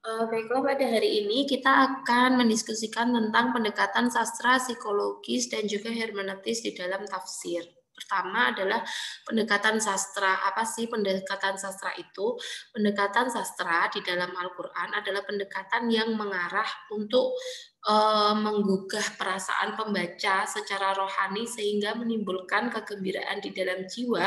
Baiklah, pada hari ini kita akan mendiskusikan tentang pendekatan sastra, psikologis, dan juga hermeneutis di dalam tafsir. Pertama adalah pendekatan sastra. Apa sih pendekatan sastra itu? Pendekatan sastra di dalam Al-Quran adalah pendekatan yang mengarah untuk menggugah perasaan pembaca secara rohani sehingga menimbulkan kegembiraan di dalam jiwa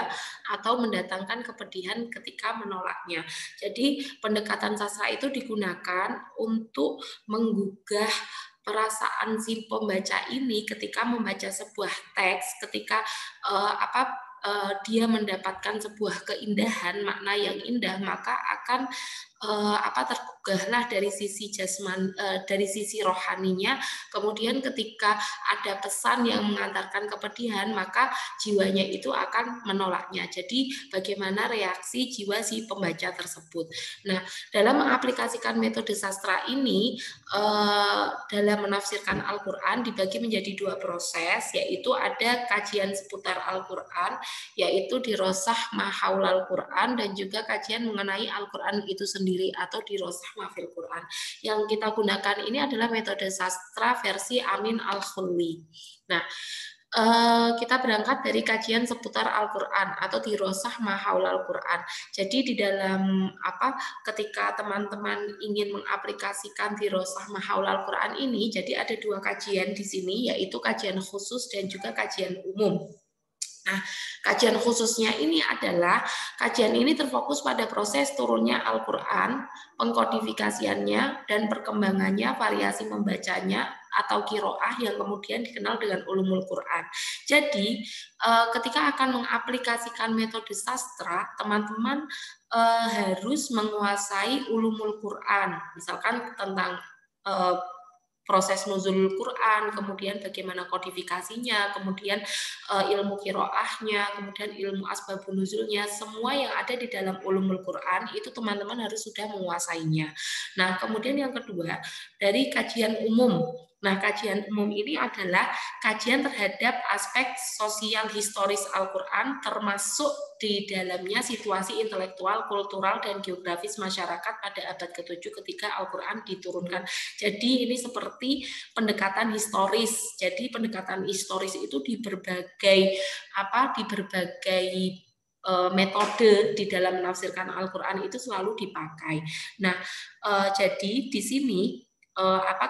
atau mendatangkan kepedihan ketika menolaknya. Jadi pendekatan sastra itu digunakan untuk menggugah perasaan si pembaca ini ketika membaca sebuah teks, ketika dia mendapatkan sebuah keindahan, makna yang indah, maka akan tergugahlah dari sisi dari sisi rohaninya. Kemudian ketika ada pesan yang mengantarkan kepedihan, maka jiwanya itu akan menolaknya. Jadi bagaimana reaksi jiwa si pembaca tersebut. Nah, dalam mengaplikasikan metode sastra ini dalam menafsirkan Al-Quran dibagi menjadi dua proses, yaitu ada kajian seputar Al-Quran, yaitu dirosah mahaul Al-Quran, dan juga kajian mengenai Al-Quran itu sendiri atau dirosah mafil Quran. Yang kita gunakan ini adalah metode sastra versi Amin Al-Khulli. Nah, kita berangkat dari kajian seputar Al-Quran atau dirosah mahaul Al-Quran. Jadi di dalam ketika teman-teman ingin mengaplikasikan dirosah mahaul Al-Quran ini, jadi ada dua kajian di sini, yaitu kajian khusus dan juga kajian umum. Nah, kajian khususnya ini adalah kajian ini terfokus pada proses turunnya Al-Quran, pengkodifikasiannya, dan perkembangannya, variasi membacanya, atau kiroah yang kemudian dikenal dengan ulumul Quran. Jadi, ketika akan mengaplikasikan metode sastra, teman-teman harus menguasai ulumul Quran, misalkan tentang proses nuzul Quran, kemudian bagaimana kodifikasinya, kemudian ilmu kiroahnya, kemudian ilmu asbabun nuzulnya, semua yang ada di dalam ulumul Quran itu teman-teman harus sudah menguasainya. Nah, kemudian yang kedua, dari kajian umum. Nah, kajian umum ini adalah kajian terhadap aspek sosial historis Al-Quran, termasuk di dalamnya situasi intelektual, kultural, dan geografis masyarakat pada abad ke-7 ketika Al-Quran diturunkan. Jadi ini seperti pendekatan historis. Jadi pendekatan historis itu di berbagai metode di dalam menafsirkan Al-Quran itu selalu dipakai. Nah, jadi di sini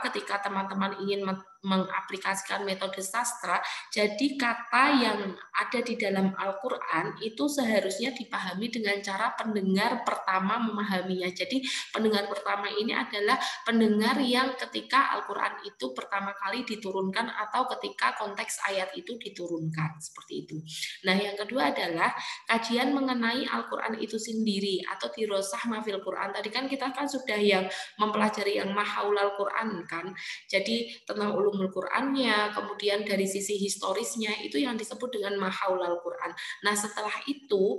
ketika teman-teman ingin mengaplikasikan metode sastra, jadi kata yang ada di dalam Al-Quran itu seharusnya dipahami dengan cara pendengar pertama memahaminya. Jadi pendengar pertama ini adalah pendengar yang ketika Al-Quran itu pertama kali diturunkan atau ketika konteks ayat itu diturunkan, seperti itu. Nah, yang kedua adalah kajian mengenai Al-Quran itu sendiri atau dirosah mafil Quran. Tadi kan kita sudah yang mempelajari yang mahaul Al-Quran kan, jadi tentang ulumul Qurannya, kemudian dari sisi historisnya itu yang disebut dengan mahaul Al-Quran. Nah, setelah itu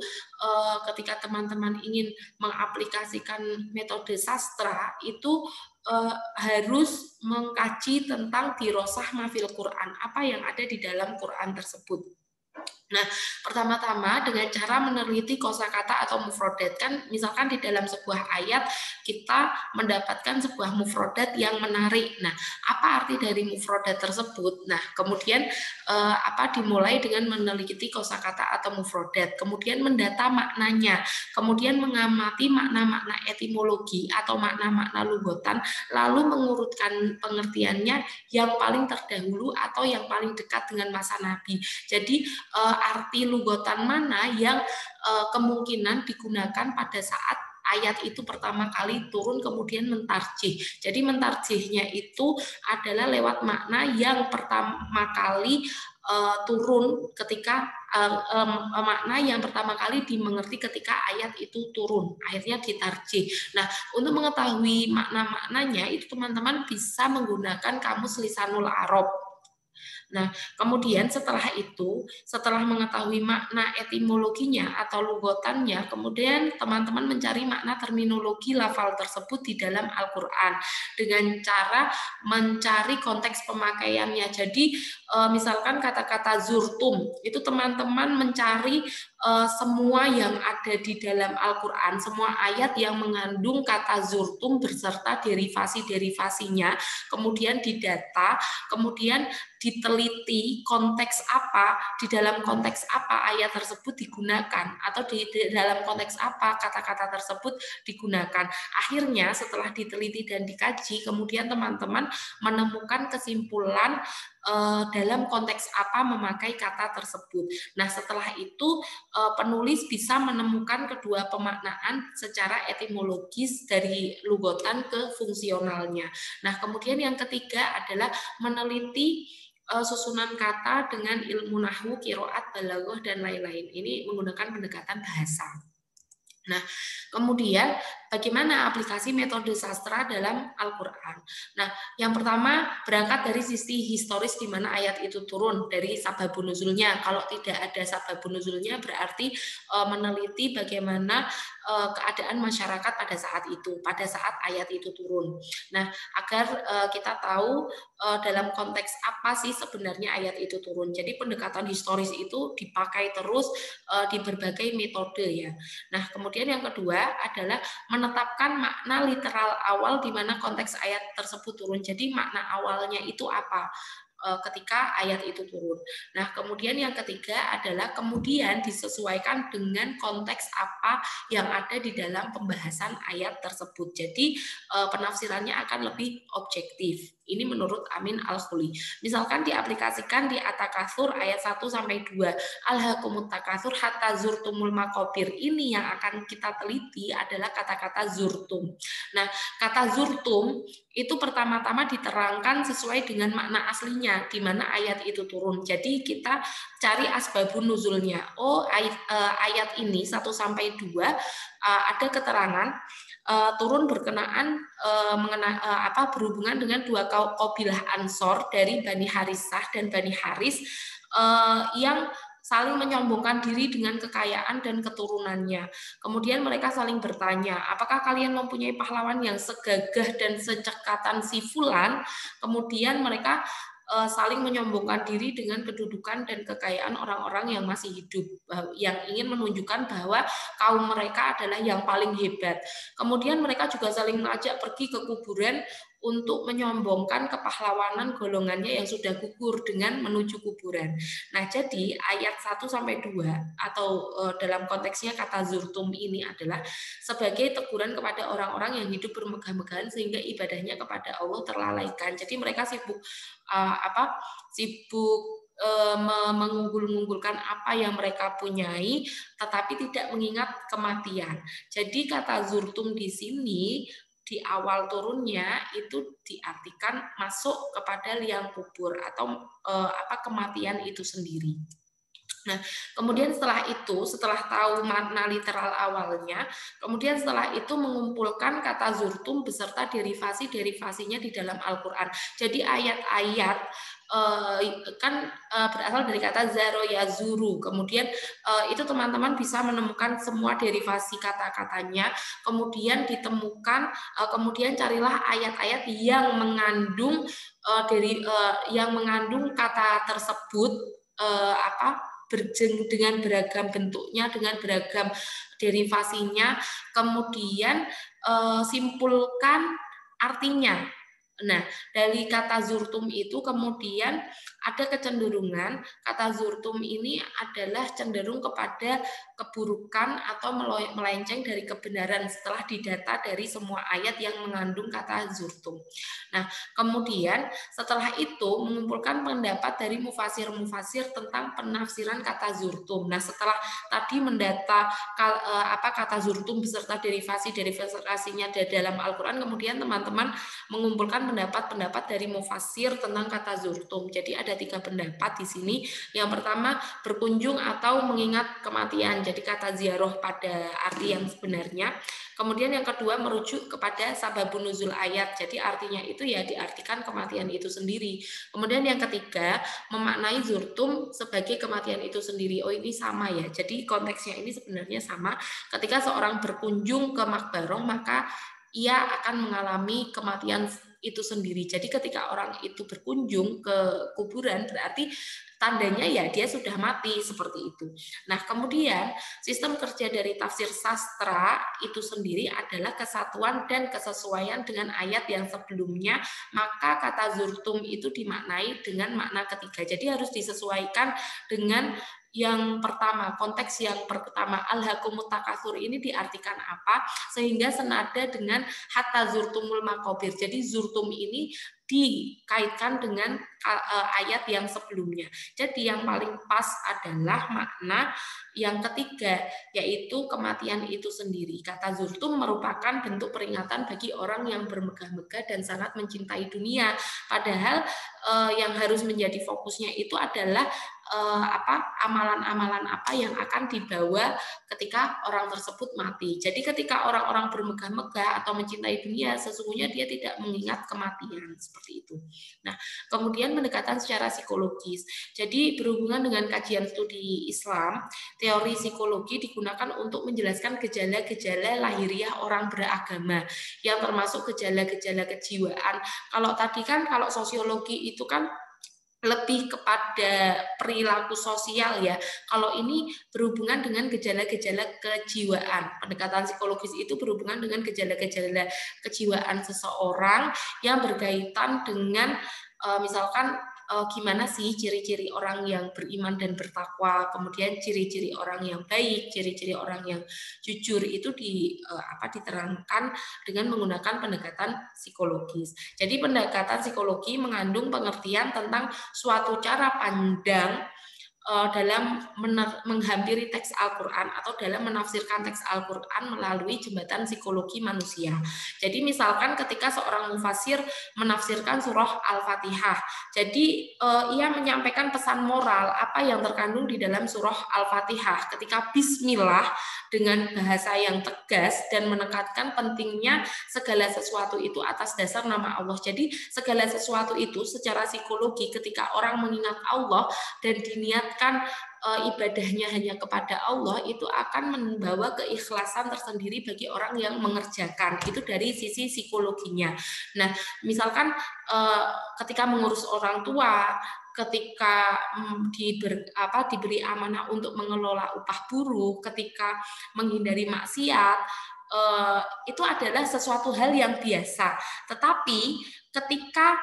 ketika teman-teman ingin mengaplikasikan metode sastra itu harus mengkaji tentang dirosah mafil Quran, apa yang ada di dalam Quran tersebut. Nah, pertama-tama dengan cara meneliti kosakata atau mufrodat, kan misalkan di dalam sebuah ayat kita mendapatkan sebuah mufrodat yang menarik. Nah, apa arti dari mufrodat tersebut? Nah, kemudian dimulai dengan meneliti kosakata atau mufrodat, kemudian mendata maknanya, kemudian mengamati makna-makna etimologi atau makna-makna lugotan, lalu mengurutkan pengertiannya yang paling terdahulu atau yang paling dekat dengan masa Nabi. Jadi arti lugotan mana yang kemungkinan digunakan pada saat ayat itu pertama kali turun kemudian mentarjih. Jadi mentarjihnya itu adalah lewat makna yang pertama kali turun ketika makna yang pertama kali dimengerti ketika ayat itu turun, akhirnya ditarjih. Nah, untuk mengetahui makna-maknanya itu teman-teman bisa menggunakan kamus Lisanul Arab. Nah, kemudian setelah itu, setelah mengetahui makna etimologinya atau lugotannya, kemudian teman-teman mencari makna terminologi lafal tersebut di dalam Al-Quran dengan cara mencari konteks pemakaiannya. Jadi, misalkan kata-kata zurtum, itu teman-teman mencari semua yang ada di dalam Al-Quran, semua ayat yang mengandung kata zurtum beserta derivasi-derivasinya, kemudian didata, kemudian diteliti konteks apa, di dalam konteks apa ayat tersebut digunakan, atau di dalam konteks apa kata-kata tersebut digunakan. Akhirnya setelah diteliti dan dikaji, kemudian teman-teman menemukan kesimpulan dalam konteks apa memakai kata tersebut. Nah, setelah itu penulis bisa menemukan kedua pemaknaan secara etimologis dari lugotan ke fungsionalnya. Nah, kemudian yang ketiga adalah meneliti susunan kata dengan ilmu nahwu, qiraat, balaghah, dan lain-lain. Ini menggunakan pendekatan bahasa. Nah, kemudian bagaimana aplikasi metode sastra dalam Al-Quran? Nah, yang pertama berangkat dari sisi historis di mana ayat itu turun, dari sababun nuzulnya. Kalau tidak ada sababun nuzulnya berarti meneliti bagaimana keadaan masyarakat pada saat ayat itu turun. Nah, agar kita tahu dalam konteks apa sih sebenarnya ayat itu turun. Jadi pendekatan historis itu dipakai terus di berbagai metode ya. Nah, kemudian yang kedua adalah menetapkan makna literal awal di mana konteks ayat tersebut turun. Jadi makna awalnya itu apa ketika ayat itu turun. Nah, kemudian yang ketiga adalah kemudian disesuaikan dengan konteks apa yang ada di dalam pembahasan ayat tersebut. Jadi penafsirannya akan lebih objektif. Ini menurut Amin Al-Khuli. Misalkan diaplikasikan di At-Takatsur ayat 1 sampai 2. Alhaakumut takatsur hatta zurtumul maqabir. Ini yang akan kita teliti adalah kata-kata zurtum. Nah, kata zurtum itu pertama-tama diterangkan sesuai dengan makna aslinya di mana ayat itu turun. Jadi kita cari asbabun nuzulnya. Oh, ayat ini 1 sampai 2 ada keterangan turun berkenaan berhubungan dengan dua kabilah Ansor dari Bani Harisah dan Bani Haris yang saling menyombongkan diri dengan kekayaan dan keturunannya. Kemudian mereka saling bertanya, apakah kalian mempunyai pahlawan yang segagah dan secekatan si Fulan? Kemudian mereka saling menyombongkan diri dengan kedudukan dan kekayaan orang-orang yang masih hidup, yang ingin menunjukkan bahwa kaum mereka adalah yang paling hebat. Kemudian mereka juga saling mengajak pergi ke kuburan untuk menyombongkan kepahlawanan golongannya yang sudah gugur dengan menuju kuburan. Nah, jadi ayat 1 sampai 2 atau dalam konteksnya kata zurtum ini adalah sebagai teguran kepada orang-orang yang hidup bermegah-megahan sehingga ibadahnya kepada Allah terlalaikan. Jadi mereka sibuk mengunggul-unggulkan apa yang mereka punyai, tetapi tidak mengingat kematian. Jadi kata zurtum di sini di awal turunnya itu diartikan masuk kepada liang kubur atau kematian itu sendiri. Nah, kemudian setelah tahu makna literal awalnya, kemudian setelah itu mengumpulkan kata zurtum beserta derivasi-derivasinya di dalam Al-Quran. Jadi ayat-ayat berasal dari kata zaro ya zuru. Kemudian itu teman-teman bisa menemukan semua derivasi kata-katanya. Kemudian ditemukan, kemudian carilah ayat-ayat yang mengandung kata tersebut dengan beragam bentuknya, dengan beragam derivasinya, kemudian simpulkan artinya. Nah, dari kata zurtum itu kemudian ada kecenderungan kata zurtum ini adalah cenderung kepada keburukan atau melenceng dari kebenaran setelah didata dari semua ayat yang mengandung kata zurtum. Nah, kemudian setelah itu mengumpulkan pendapat dari mufasir-mufasir tentang penafsiran kata zurtum. Nah, setelah tadi mendata kata zurtum beserta derivasinya dalam Al-Quran, kemudian teman-teman mengumpulkan pendapat-pendapat dari mufasir tentang kata zurtum. Jadi ada 3 pendapat di sini. Yang pertama, berkunjung atau mengingat kematian. Jadi kata ziarah pada arti yang sebenarnya. Kemudian yang kedua, merujuk kepada sababun nuzul ayat. Jadi artinya itu ya diartikan kematian itu sendiri. Kemudian yang ketiga, memaknai zurtum sebagai kematian itu sendiri. Oh, ini sama ya. Jadi konteksnya ini sebenarnya sama. Ketika seorang berkunjung ke makbaroh, maka ia akan mengalami kematian itu sendiri. Jadi ketika orang itu berkunjung ke kuburan berarti tandanya ya dia sudah mati seperti itu. Nah, kemudian sistem kerja dari tafsir sastra itu sendiri adalah kesatuan dan kesesuaian dengan ayat yang sebelumnya, maka kata zurtum itu dimaknai dengan makna ketiga. Jadi harus disesuaikan dengan yang pertama, konteks yang pertama, alhaakumut takatsur ini diartikan apa sehingga senada dengan hatta zurtumul maqabir. Jadi zurtum ini dikaitkan dengan ayat yang sebelumnya. Jadi yang paling pas adalah makna yang ketiga, yaitu kematian itu sendiri. Kata zurtum merupakan bentuk peringatan bagi orang yang bermegah-megah dan sangat mencintai dunia. Padahal yang harus menjadi fokusnya itu adalah amalan-amalan apa yang akan dibawa ketika orang tersebut mati. Jadi ketika orang-orang bermegah-megah atau mencintai dunia, sesungguhnya dia tidak mengingat kematian seperti itu. Nah, kemudian pendekatan secara psikologis. Jadi berhubungan dengan kajian studi Islam, teori psikologi digunakan untuk menjelaskan gejala-gejala lahiriah orang beragama yang termasuk gejala-gejala kejiwaan. Kalau tadi kan kalau sosiologi itu kan lebih kepada perilaku sosial ya. Kalau ini berhubungan dengan gejala-gejala kejiwaan. Pendekatan psikologis itu berhubungan dengan gejala-gejala kejiwaan seseorang yang berkaitan dengan misalkan gimana sih ciri-ciri orang yang beriman dan bertakwa, kemudian ciri-ciri orang yang baik, ciri-ciri orang yang jujur itu diterangkan dengan menggunakan pendekatan psikologis. Jadi pendekatan psikologi mengandung pengertian tentang suatu cara pandang dalam menghampiri teks Al-Quran atau dalam menafsirkan teks Al-Quran melalui jembatan psikologi manusia. Jadi misalkan ketika seorang mufasir menafsirkan surah Al-Fatihah, jadi ia menyampaikan pesan moral apa yang terkandung di dalam surah Al-Fatihah ketika bismillah dengan bahasa yang tegas dan menekankan pentingnya segala sesuatu itu atas dasar nama Allah. Jadi segala sesuatu itu secara psikologi ketika orang mengingat Allah dan diniatkan ibadahnya hanya kepada Allah, itu akan membawa keikhlasan tersendiri bagi orang yang mengerjakan. Itu dari sisi psikologinya. Nah, misalkan ketika mengurus orang tua, ketika diberi amanah untuk mengelola upah buruh, ketika menghindari maksiat, itu adalah sesuatu hal yang biasa. Tetapi ketika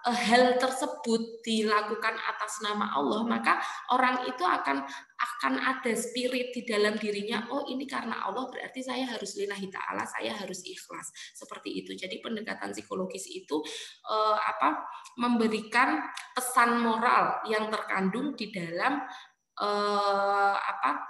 hal tersebut dilakukan atas nama Allah, maka orang itu akan ada spirit di dalam dirinya, oh ini karena Allah berarti saya harus lillahi ta'ala, saya harus ikhlas. Seperti itu. Jadi pendekatan psikologis itu memberikan pesan moral yang terkandung di dalam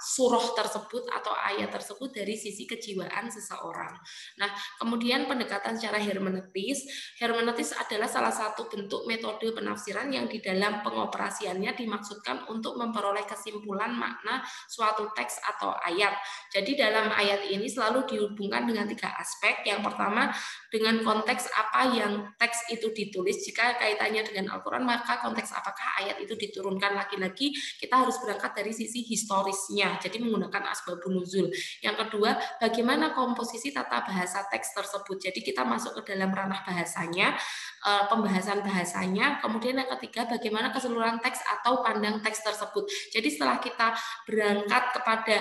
surah tersebut atau ayat tersebut dari sisi kejiwaan seseorang. Nah, kemudian pendekatan secara hermeneutis. Hermeneutis adalah salah satu bentuk metode penafsiran yang di dalam pengoperasiannya dimaksudkan untuk memperoleh kesimpulan makna suatu teks atau ayat. Jadi dalam ayat ini selalu dihubungkan dengan 3 aspek. Yang pertama dengan konteks apa yang teks itu ditulis. Jika kaitannya dengan Al-Quran, maka konteks apakah ayat itu diturunkan. Lagi-lagi kita harus berangkat dari sisi historisnya, jadi menggunakan asbabun nuzul. Yang kedua, bagaimana komposisi tata bahasa teks tersebut. Jadi kita masuk ke dalam ranah bahasanya, pembahasan bahasanya. Kemudian yang ketiga, bagaimana keseluruhan teks atau pandang teks tersebut. Jadi setelah kita berangkat kepada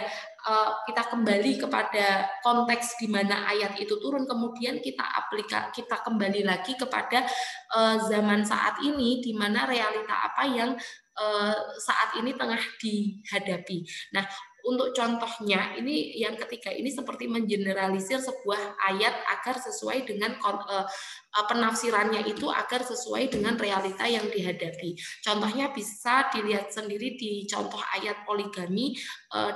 kita kembali kepada konteks di mana ayat itu turun, kemudian kita kembali lagi kepada zaman saat ini, di mana realita apa yang saat ini tengah dihadapi. Nah, untuk contohnya ini yang ketiga ini seperti mengeneralisir sebuah ayat agar sesuai dengan penafsirannya itu agar sesuai dengan realita yang dihadapi. Contohnya bisa dilihat sendiri di contoh ayat poligami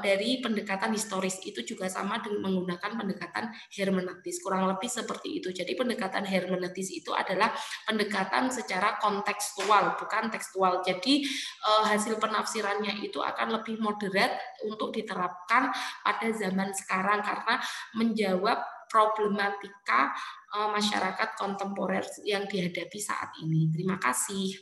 dari pendekatan historis, itu juga sama dengan menggunakan pendekatan hermeneutis. Kurang lebih seperti itu. Jadi pendekatan hermeneutis itu adalah pendekatan secara kontekstual, bukan tekstual. Jadi hasil penafsirannya itu akan lebih moderat untuk diterapkan pada zaman sekarang karena menjawab problematika masyarakat kontemporer yang dihadapi saat ini. Terima kasih.